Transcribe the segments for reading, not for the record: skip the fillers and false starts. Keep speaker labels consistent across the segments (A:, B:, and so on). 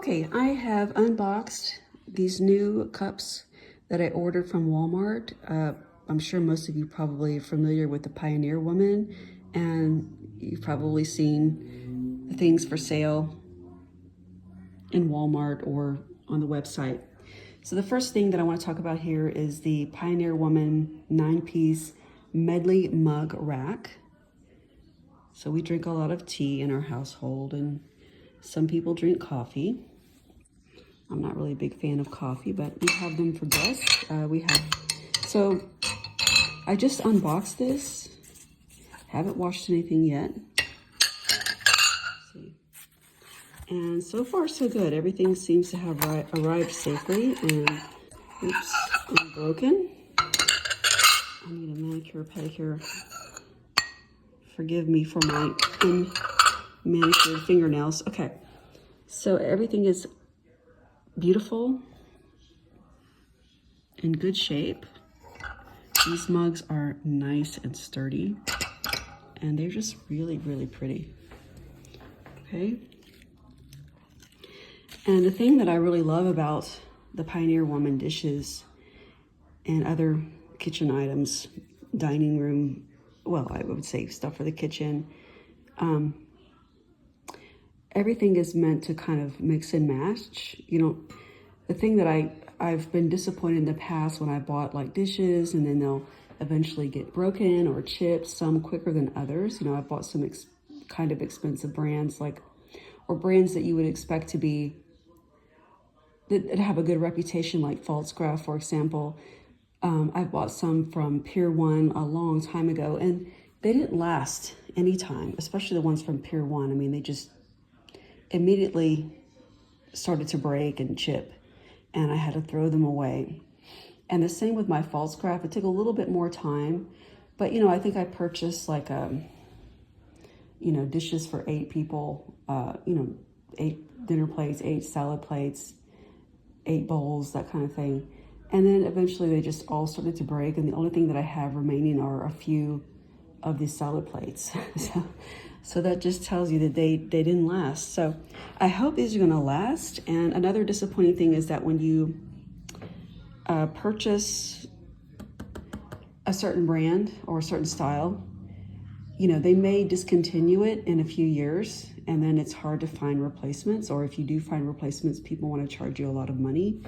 A: Okay, I have unboxed these new cups that I ordered from Walmart. I'm sure most of you probably are familiar with the Pioneer Woman, and you've probably seen the things for sale in Walmart or on the website. So the first thing that I want to talk about here is the Pioneer Woman 9-piece Medley mug rack. So we drink a lot of tea in our household, and some people drink coffee. I'm not really a big fan of coffee, but we have them for guests. So I just unboxed this. Haven't washed anything yet. Let's see. And so far so good. Everything seems to have arrived safely, and oops, unbroken. I need a manicure, pedicure. Forgive me for my manicured fingernails. Okay, so everything is beautiful, in good shape. These mugs are nice and sturdy, and they're just really, really pretty. Okay. And the thing that I really love about the Pioneer Woman dishes and other kitchen items, dining room, well, I would say stuff for the kitchen, everything is meant to kind of mix and match. You know, the thing that I've been disappointed in the past when I bought like dishes and then they'll eventually get broken or chipped, some quicker than others. You know, I bought some kind of expensive brands or brands that you would expect to be, that have a good reputation, like Falstaff, for example. I bought some from Pier 1 a long time ago, and they didn't last any time, especially the ones from Pier 1. I mean, they just immediately started to break and chip, and I had to throw them away. And the same with my Falstaff. It took a little bit more time, but you know, I think I purchased like dishes for 8 people, 8 dinner plates, 8 salad plates, 8 bowls, that kind of thing. And then eventually they just all started to break, and the only thing that I have remaining are a few of these salad plates. So that just tells you that they didn't last. So I hope these are gonna last. And another disappointing thing is that when you purchase a certain brand or a certain style, you know, they may discontinue it in a few years, and then it's hard to find replacements. Or if you do find replacements, people want to charge you a lot of money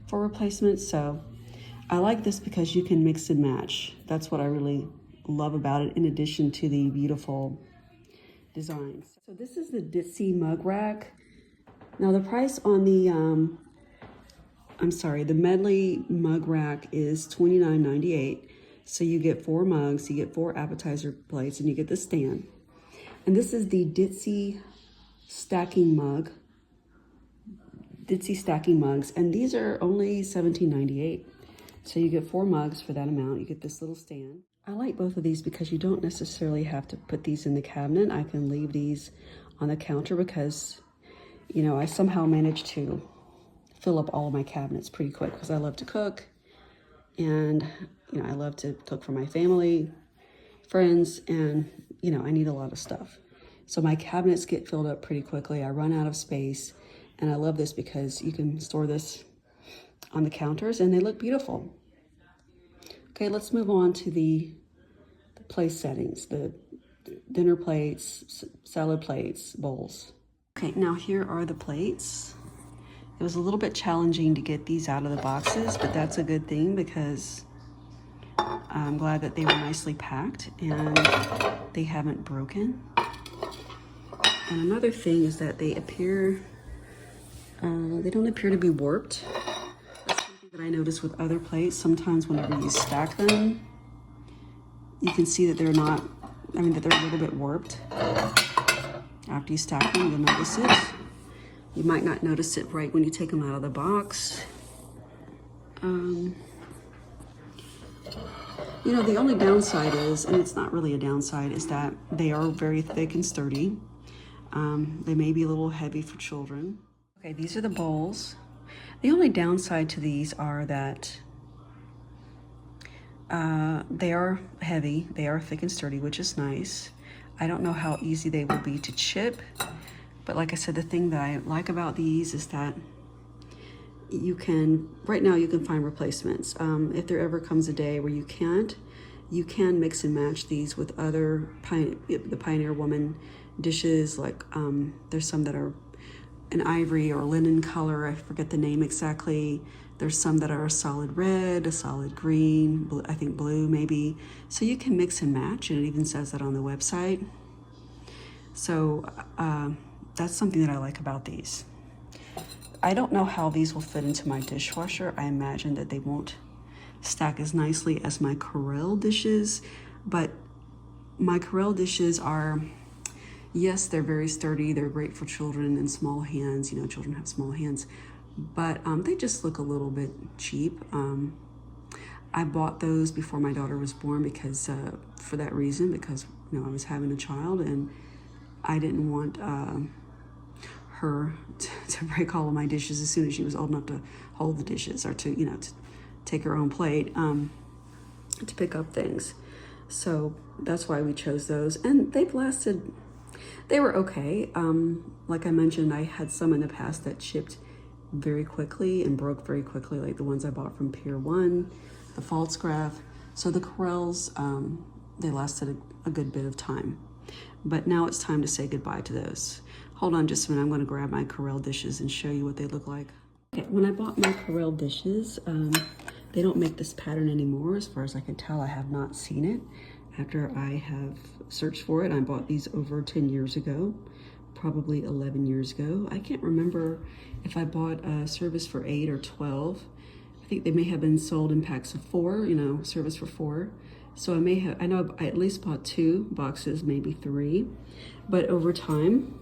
A: for replacements. So I like this because you can mix and match. That's what I really love about it, in addition to the beautiful designs. So this is the Ditsty mug rack. Now the price on the the Medley mug rack is $29.98. So you get 4 mugs, you get 4 appetizer plates, and you get the stand. And this is the Ditsty stacking mugs, and these are only $17.98. So you get 4 mugs for that amount. You get this little stand. I like both of these because you don't necessarily have to put these in the cabinet. I can leave these on the counter because, you know, I somehow managed to fill up all of my cabinets pretty quick because I love to cook, and you know, I love to cook for my family, friends, and you know, I need a lot of stuff. So my cabinets get filled up pretty quickly. I run out of space, and I love this because you can store this on the counters and they look beautiful. Okay, let's move on to the place settings, the dinner plates, salad plates, bowls. Okay, now here are the plates. It was a little bit challenging to get these out of the boxes, but that's a good thing because I'm glad that they were nicely packed and they haven't broken. And another thing is that they don't appear to be warped. That's something that I noticed with other plates. Sometimes whenever you stack them, you can see that they're a little bit warped. After you stack them, you'll notice it. You might not notice it right when you take them out of the box. You know, the only downside is, and it's not really a downside, is that they are very thick and sturdy. They may be a little heavy for children. Okay, these are the bowls. The only downside to these are that they are heavy, they are thick and sturdy, which is nice. I don't know how easy they will be to chip. But like I said, the thing that I like about these is that you can, right now you can find replacements. If there ever comes a day where you can't, you can mix and match these with other the Pioneer Woman dishes. Like there's some that are an ivory or linen color, I forget the name exactly. There's some that are a solid red, a solid green, blue, I think blue maybe. So you can mix and match, and it even says that on the website. So that's something that I like about these. I don't know how these will fit into my dishwasher. I imagine that they won't stack as nicely as my Corelle dishes, but my Corelle dishes are, yes, they're very sturdy. They're great for children and small hands. You know, children have small hands, but they just look a little bit cheap. I bought those before my daughter was born because, for that reason, because, you know, I was having a child and I didn't want her to break all of my dishes as soon as she was old enough to hold the dishes, or to, you know, to take her own plate, to pick up things. So that's why we chose those, and they've lasted. They were okay. Like I mentioned, I had some in the past that shipped very quickly and broke very quickly, like the ones I bought from Pier 1, the Falstaff. So the Corelles, they lasted a good bit of time. But now it's time to say goodbye to those. Hold on just a minute, I'm gonna grab my Corelle dishes and show you what they look like. Okay, when I bought my Corelle dishes, they don't make this pattern anymore. As far as I can tell, I have not seen it. After I have searched for it, I bought these over 10 years ago, probably 11 years ago. I can't remember if I bought a service for 8 or 12. I think they may have been sold in packs of 4, you know, service for 4. So I know I at least bought 2 boxes, maybe 3. But over time,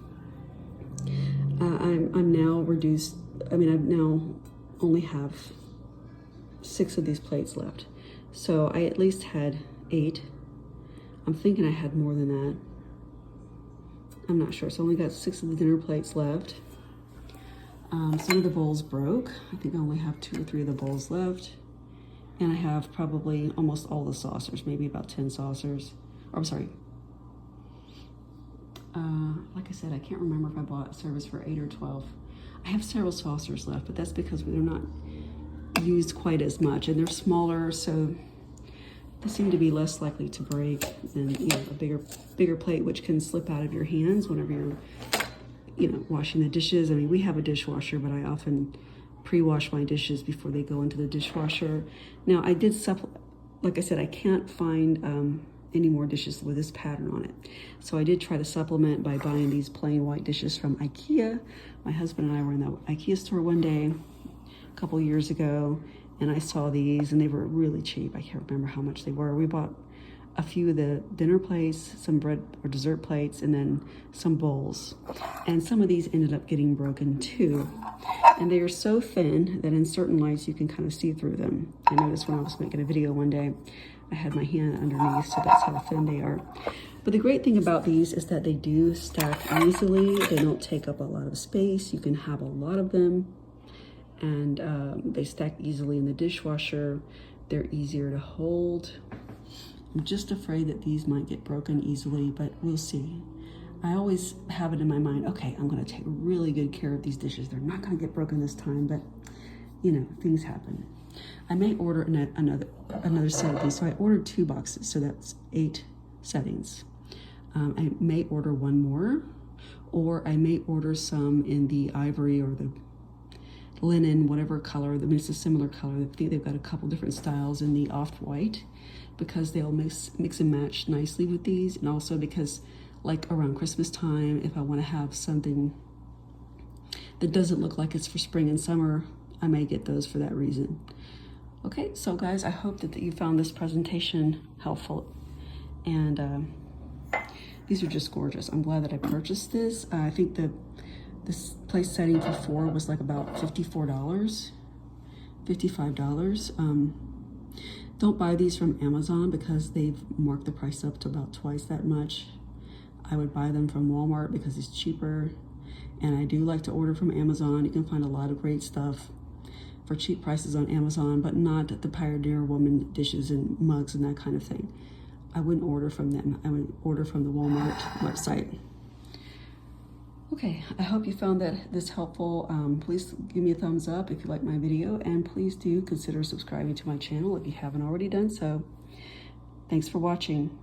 A: I'm now reduced. I mean, I now only have 6 of these plates left. So I at least had 8. I'm thinking I had more than that. I'm not sure. So I only got 6 of the dinner plates left. Some of the bowls broke. I think I only have 2 or 3 of the bowls left. And I have probably almost all the saucers, maybe about 10 saucers. Or I'm sorry. Like I said, I can't remember if I bought a service for 8 or 12. I have several saucers left, but that's because they're not used quite as much, and they're smaller, so they seem to be less likely to break than, you know, a bigger plate, which can slip out of your hands whenever you're, you know, washing the dishes. I mean, we have a dishwasher, but I often pre-wash my dishes before they go into the dishwasher. Now, I did like I said, I can't find any more dishes with this pattern on it. So I did try to supplement by buying these plain white dishes from IKEA. My husband and I were in the IKEA store one day a couple years ago, and I saw these, and they were really cheap. I can't remember how much they were. We bought a few of the dinner plates, some bread or dessert plates, and then some bowls. And some of these ended up getting broken too. And they are so thin that in certain lights you can kind of see through them. I noticed when I was making a video one day, I had my hand underneath, so that's how thin they are. But the great thing about these is that they do stack easily. They don't take up a lot of space. You can have a lot of them, and they stack easily in the dishwasher. They're easier to hold. I'm just afraid that these might get broken easily, but we'll see. I always have it in my mind, okay, I'm gonna take really good care of these dishes. They're not gonna get broken this time, but you know, things happen. I may order another set of these. So I ordered 2 boxes, so that's 8 settings. I may order 1 more, or I may order some in the ivory or the linen, whatever color. I mean, it's a similar color. I think they've got a couple different styles in the off-white, because they'll mix and match nicely with these, and also because, like around Christmas time, if I want to have something that doesn't look like it's for spring and summer, I may get those for that reason. Okay, so guys, I hope that you found this presentation helpful, and these are just gorgeous. I'm glad that I purchased this. I think this place setting for 4 was like about $54, $55. Don't buy these from Amazon because they've marked the price up to about twice that much. I would buy them from Walmart because it's cheaper, and I do like to order from Amazon. You can find a lot of great stuff for cheap prices on Amazon, but not the Pioneer Woman dishes and mugs and that kind of thing. I wouldn't order from them. I would order from the Walmart website. Okay, I hope you found this helpful. Please give me a thumbs up if you like my video, and please do consider subscribing to my channel if you haven't already done so. Thanks for watching.